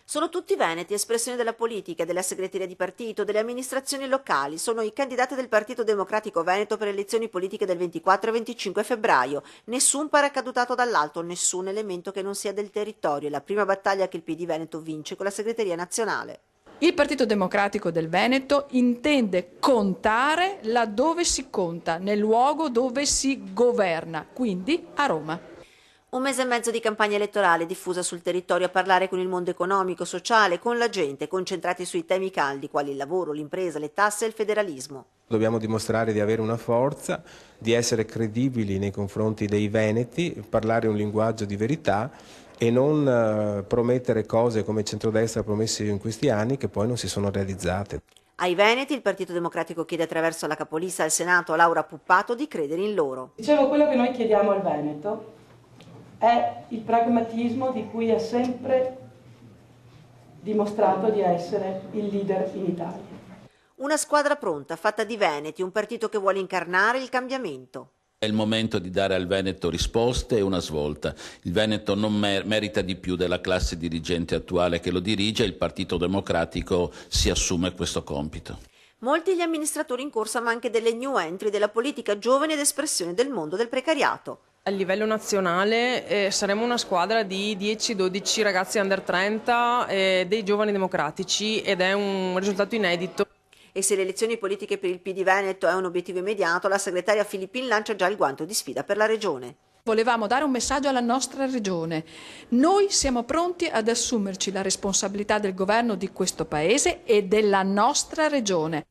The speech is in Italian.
Sono tutti veneti, espressione della politica, della segreteria di partito, delle amministrazioni locali. Sono i candidati del Partito Democratico Veneto per le elezioni politiche del 24 e 25 febbraio. Nessun paracadutato dall'alto, nessun elemento che non sia del territorio. È la prima battaglia che il PD Veneto vince con la segreteria nazionale. Il Partito Democratico del Veneto intende contare laddove si conta, nel luogo dove si governa, quindi a Roma. Un mese e mezzo di campagna elettorale diffusa sul territorio a parlare con il mondo economico, sociale, con la gente, concentrati sui temi caldi quali il lavoro, l'impresa, le tasse e il federalismo. Dobbiamo dimostrare di avere una forza, di essere credibili nei confronti dei veneti, parlare un linguaggio di verità e non promettere cose come il centrodestra ha promesso in questi anni che poi non si sono realizzate. Ai veneti il Partito Democratico chiede attraverso la capolista al Senato Laura Puppato di credere in loro. Dicevo, quello che noi chiediamo al Veneto è il pragmatismo di cui ha sempre dimostrato di essere il leader in Italia. Una squadra pronta, fatta di veneti, un partito che vuole incarnare il cambiamento. È il momento di dare al Veneto risposte e una svolta. Il Veneto non merita di più della classe dirigente attuale che lo dirige e il Partito Democratico si assume questo compito. Molti gli amministratori in corsa, ma anche delle new entry della politica giovane ed espressione del mondo del precariato. A livello nazionale saremo una squadra di 10-12 ragazzi under 30 dei giovani democratici ed è un risultato inedito. E se le elezioni politiche per il PD Veneto è un obiettivo immediato, la segretaria Filippin lancia già il guanto di sfida per la regione. Volevamo dare un messaggio alla nostra regione. Noi siamo pronti ad assumerci la responsabilità del governo di questo paese e della nostra regione.